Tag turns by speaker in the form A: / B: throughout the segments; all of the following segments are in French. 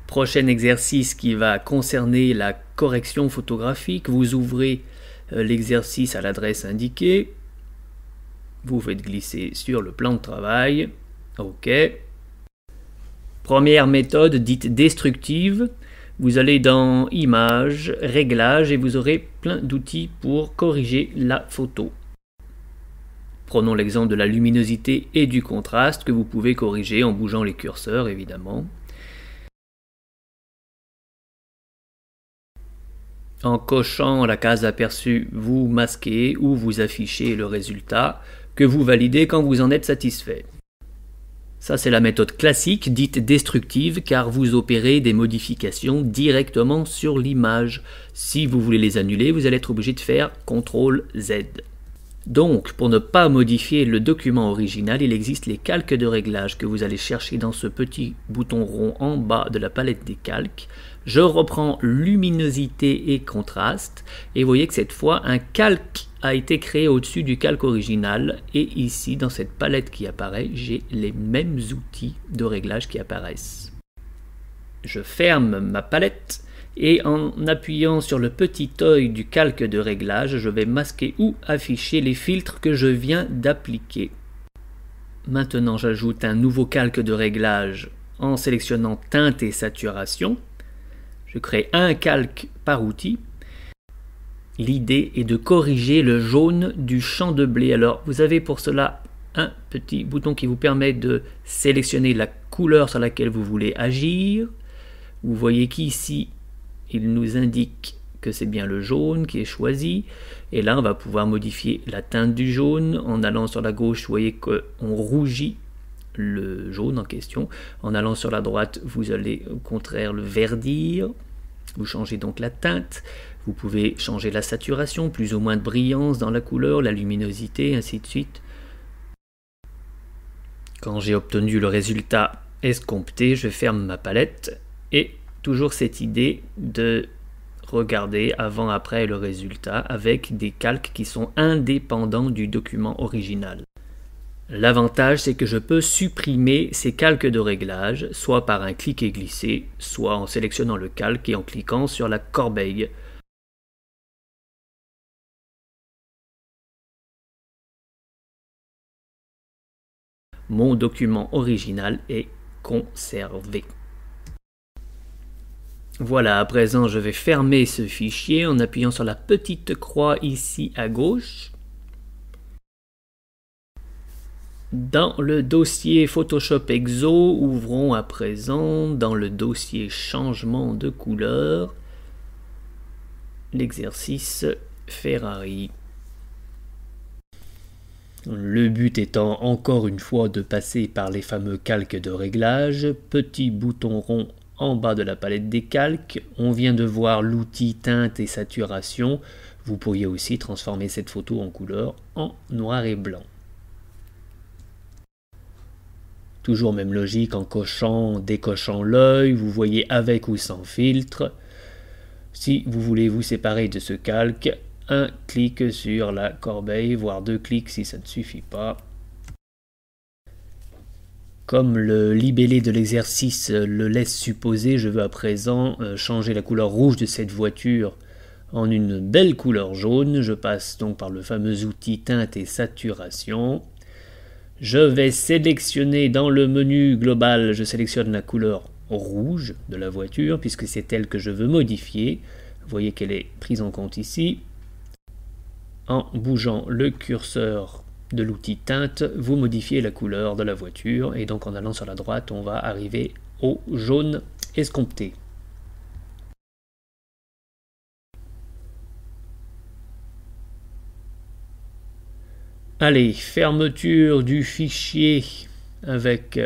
A: Prochain exercice qui va concerner la correction photographique. Vous ouvrez l'exercice à l'adresse indiquée. Vous faites glisser sur le plan de travail. OK. Première méthode dite destructive. Vous allez dans Images, Réglages et vous aurez plein d'outils pour corriger la photo. Prenons l'exemple de la luminosité et du contraste que vous pouvez corriger en bougeant les curseurs évidemment. En cochant la case aperçue, vous masquez ou vous affichez le résultat que vous validez quand vous en êtes satisfait. Ça c'est la méthode classique dite destructive car vous opérez des modifications directement sur l'image. Si vous voulez les annuler, vous allez être obligé de faire CTRL-Z. Donc, pour ne pas modifier le document original, il existe les calques de réglage que vous allez chercher dans ce petit bouton rond en bas de la palette des calques. Je reprends luminosité et contraste et vous voyez que cette fois un calque a été créé au-dessus du calque original et ici dans cette palette qui apparaît, j'ai les mêmes outils de réglage qui apparaissent. Je ferme ma palette. Et en appuyant sur le petit œil du calque de réglage, je vais masquer ou afficher les filtres que je viens d'appliquer. Maintenant, j'ajoute un nouveau calque de réglage en sélectionnant teinte et saturation. Je crée un calque par outil. L'idée est de corriger le jaune du champ de blé. Alors, vous avez pour cela un petit bouton qui vous permet de sélectionner la couleur sur laquelle vous voulez agir. Vous voyez qu'ici, il nous indique que c'est bien le jaune qui est choisi. Et là, on va pouvoir modifier la teinte du jaune. En allant sur la gauche, vous voyez qu'on rougit le jaune en question. En allant sur la droite, vous allez au contraire le verdir. Vous changez donc la teinte. Vous pouvez changer la saturation, plus ou moins de brillance dans la couleur, la luminosité, ainsi de suite. Quand j'ai obtenu le résultat escompté, je ferme ma palette et toujours cette idée de regarder avant-après le résultat avec des calques qui sont indépendants du document original. L'avantage, c'est que je peux supprimer ces calques de réglage, soit par un clic et glisser, soit en sélectionnant le calque et en cliquant sur la corbeille. Mon document original est conservé. Voilà, à présent je vais fermer ce fichier en appuyant sur la petite croix ici à gauche. Dans le dossier Photoshop Exo, ouvrons à présent dans le dossier Changement de couleur l'exercice Ferrari. Le but étant encore une fois de passer par les fameux calques de réglage, petit bouton rond en bas de la palette des calques, on vient de voir l'outil teinte et saturation. Vous pourriez aussi transformer cette photo en couleur en noir et blanc. Toujours même logique, en cochant, décochant l'œil, vous voyez avec ou sans filtre. Si vous voulez vous séparer de ce calque, un clic sur la corbeille, voire deux clics si ça ne suffit pas. Comme le libellé de l'exercice le laisse supposer, je veux à présent changer la couleur rouge de cette voiture en une belle couleur jaune. Je passe donc par le fameux outil teinte et saturation. Je vais sélectionner dans le menu global, je sélectionne la couleur rouge de la voiture puisque c'est elle que je veux modifier. Vous voyez qu'elle est prise en compte ici. En bougeant le curseur de l'outil teinte, vous modifiez la couleur de la voiture et donc en allant sur la droite, on va arriver au jaune escompté. Allez, fermeture du fichier avec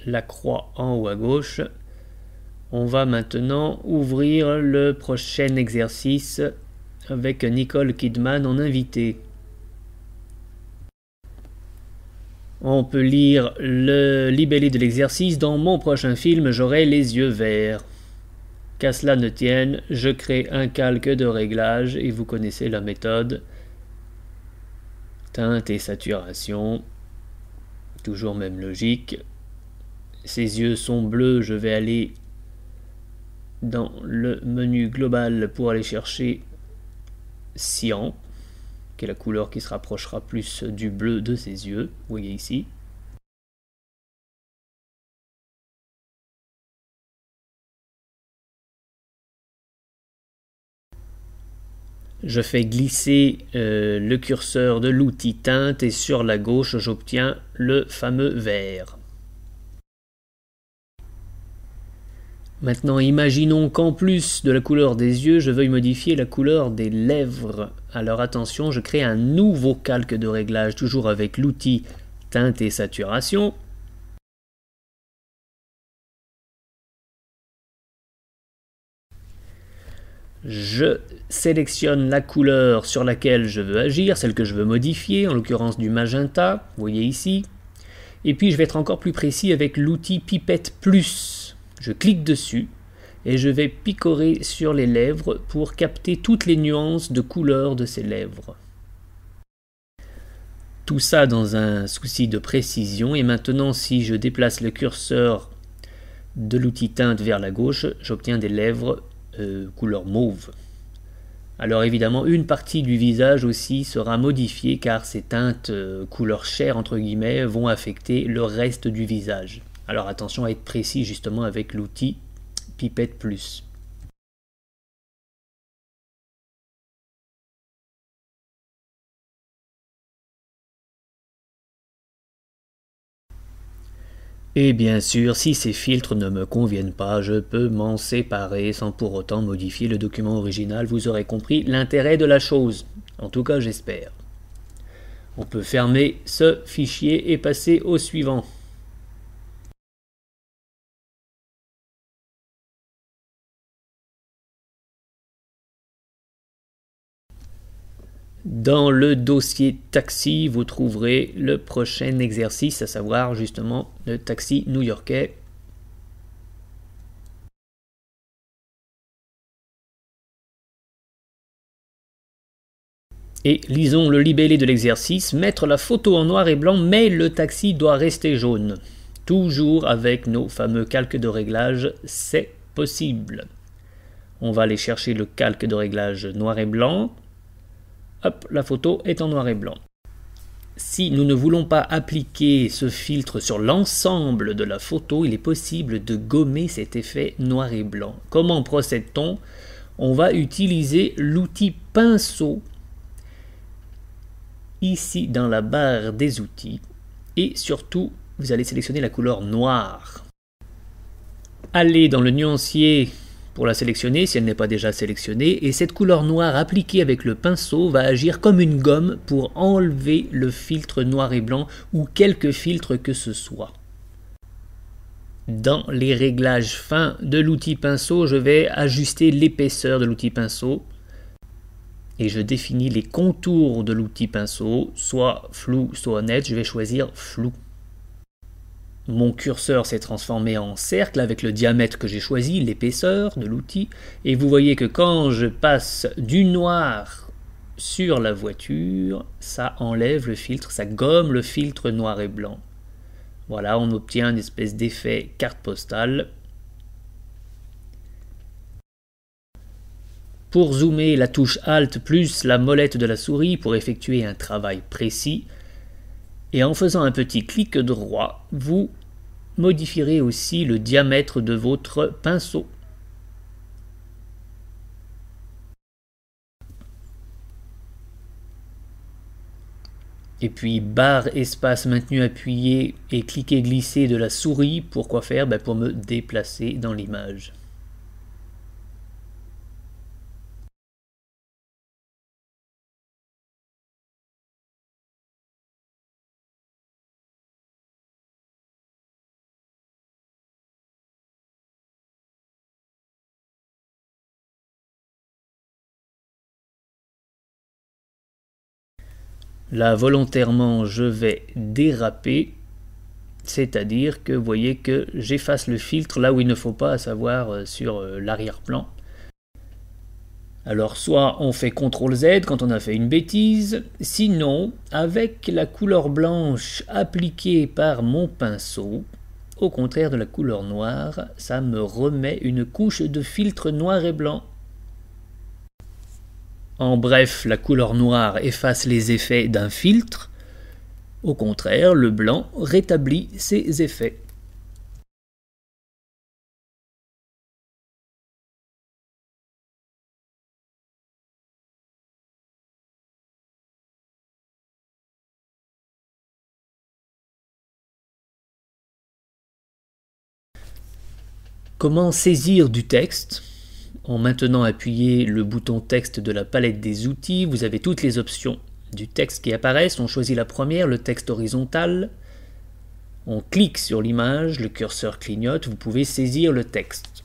A: la croix en haut à gauche. On va maintenant ouvrir le prochain exercice avec Nicole Kidman en invité. On peut lire le libellé de l'exercice. Dans mon prochain film, j'aurai les yeux verts. Qu'à cela ne tienne, je crée un calque de réglage et vous connaissez la méthode. Teinte et saturation. Toujours même logique. Ses yeux sont bleus, je vais aller dans le menu global pour aller chercher cyan, qui est la couleur qui se rapprochera plus du bleu de ses yeux, vous voyez ici. Je fais glisser le curseur de l'outil teinte et sur la gauche j'obtiens le fameux vert. Maintenant imaginons qu'en plus de la couleur des yeux je veuille modifier la couleur des lèvres. Alors attention, je crée un nouveau calque de réglage toujours avec l'outil teinte et saturation. Je sélectionne la couleur sur laquelle je veux agir, celle que je veux modifier, en l'occurrence du magenta, vous voyez ici. Et puis je vais être encore plus précis avec l'outil Pipette Plus. Je clique dessus et je vais picorer sur les lèvres pour capter toutes les nuances de couleur de ces lèvres. Tout ça dans un souci de précision. Et maintenant, si je déplace le curseur de l'outil teinte vers la gauche, j'obtiens des lèvres couleur mauve. Alors évidemment, une partie du visage aussi sera modifiée car ces teintes couleur chair entre guillemets vont affecter le reste du visage. Alors attention à être précis justement avec l'outil Pipette Plus. Et bien sûr, si ces filtres ne me conviennent pas, je peux m'en séparer sans pour autant modifier le document original. Vous aurez compris l'intérêt de la chose. En tout cas, j'espère. On peut fermer ce fichier et passer au suivant. Dans le dossier taxi, vous trouverez le prochain exercice, à savoir justement le taxi new-yorkais. Et lisons le libellé de l'exercice. Mettre la photo en noir et blanc, mais le taxi doit rester jaune. Toujours avec nos fameux calques de réglage, c'est possible. On va aller chercher le calque de réglage noir et blanc. Hop, la photo est en noir et blanc. Si nous ne voulons pas appliquer ce filtre sur l'ensemble de la photo, il est possible de gommer cet effet noir et blanc. Comment procède-t-on? On va utiliser l'outil pinceau ici dans la barre des outils et surtout vous allez sélectionner la couleur noire. Allez dans le nuancier pour la sélectionner si elle n'est pas déjà sélectionnée, et cette couleur noire appliquée avec le pinceau va agir comme une gomme pour enlever le filtre noir et blanc ou quelque filtre que ce soit. Dans les réglages fins de l'outil pinceau, je vais ajuster l'épaisseur de l'outil pinceau et je définis les contours de l'outil pinceau, soit flou, soit net. Je vais choisir flou. Mon curseur s'est transformé en cercle avec le diamètre que j'ai choisi, l'épaisseur de l'outil. Et vous voyez que quand je passe du noir sur la voiture, ça enlève le filtre, ça gomme le filtre noir et blanc. Voilà, on obtient une espèce d'effet carte postale. Pour zoomer, la touche Alt plus la molette de la souris pour effectuer un travail précis. Et en faisant un petit clic droit, vous modifierez aussi le diamètre de votre pinceau. Et puis barre espace maintenu appuyé et cliquer glisser de la souris, pour quoi faire? Pour me déplacer dans l'image. Là, volontairement, je vais déraper, c'est-à-dire que vous voyez que j'efface le filtre là où il ne faut pas, à savoir sur l'arrière-plan. Alors, soit on fait CTRL-Z quand on a fait une bêtise, sinon, avec la couleur blanche appliquée par mon pinceau, au contraire de la couleur noire, ça me remet une couche de filtre noir et blanc. En bref, la couleur noire efface les effets d'un filtre. Au contraire, le blanc rétablit ces effets. Comment saisir du texte? En maintenant appuyé le bouton texte de la palette des outils, vous avez toutes les options du texte qui apparaissent. On choisit la première, le texte horizontal. On clique sur l'image, le curseur clignote, vous pouvez saisir le texte.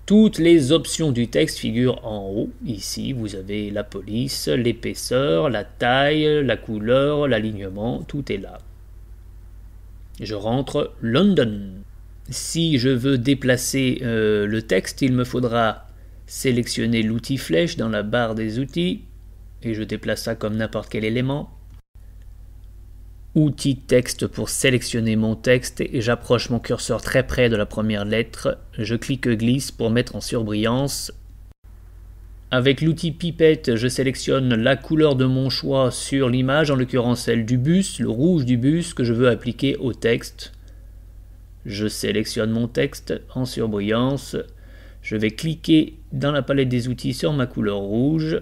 A: Toutes les options du texte figurent en haut. Ici, vous avez la police, l'épaisseur, la taille, la couleur, l'alignement, tout est là. Je rentre London. Si je veux déplacer le texte, il me faudra sélectionner l'outil flèche dans la barre des outils, et je déplace ça comme n'importe quel élément. Outil texte pour sélectionner mon texte, et j'approche mon curseur très près de la première lettre. Je clique glisse pour mettre en surbrillance. Avec l'outil pipette, je sélectionne la couleur de mon choix sur l'image, en l'occurrence celle du bus, le rouge du bus que je veux appliquer au texte. Je sélectionne mon texte en surbrillance, je vais cliquer dans la palette des outils sur ma couleur rouge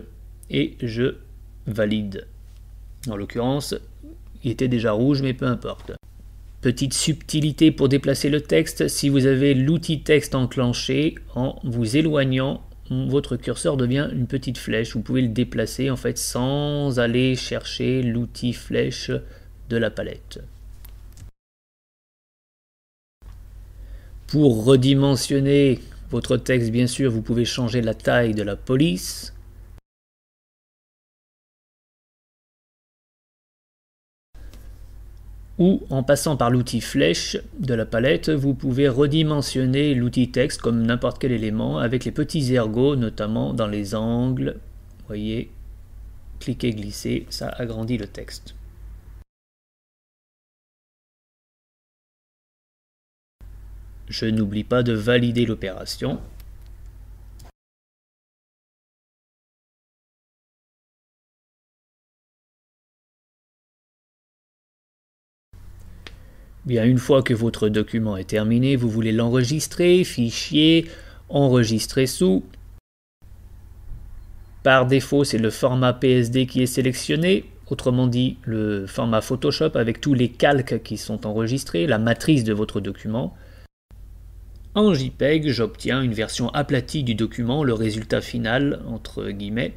A: et je valide. En l'occurrence, il était déjà rouge, mais peu importe. Petite subtilité pour déplacer le texte, si vous avez l'outil texte enclenché, en vous éloignant, votre curseur devient une petite flèche. Vous pouvez le déplacer en fait sans aller chercher l'outil flèche de la palette. Pour redimensionner votre texte, bien sûr, vous pouvez changer la taille de la police. Ou en passant par l'outil flèche de la palette, vous pouvez redimensionner l'outil texte comme n'importe quel élément avec les petits ergots, notamment dans les angles. Vous voyez, cliquez, glissez, ça agrandit le texte. Je n'oublie pas de valider l'opération. Bien, une fois que votre document est terminé, vous voulez l'enregistrer, fichier, enregistrer sous. Par défaut, c'est le format PSD qui est sélectionné, autrement dit le format Photoshop avec tous les calques qui sont enregistrés, la matrice de votre document. En JPEG, j'obtiens une version aplatie du document, le résultat final, entre guillemets.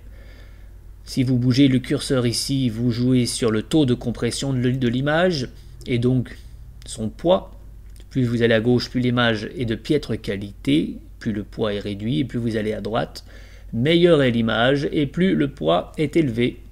A: Si vous bougez le curseur ici, vous jouez sur le taux de compression de l'image, et donc son poids. Plus vous allez à gauche, plus l'image est de piètre qualité, plus le poids est réduit, et plus vous allez à droite, meilleure est l'image, et plus le poids est élevé.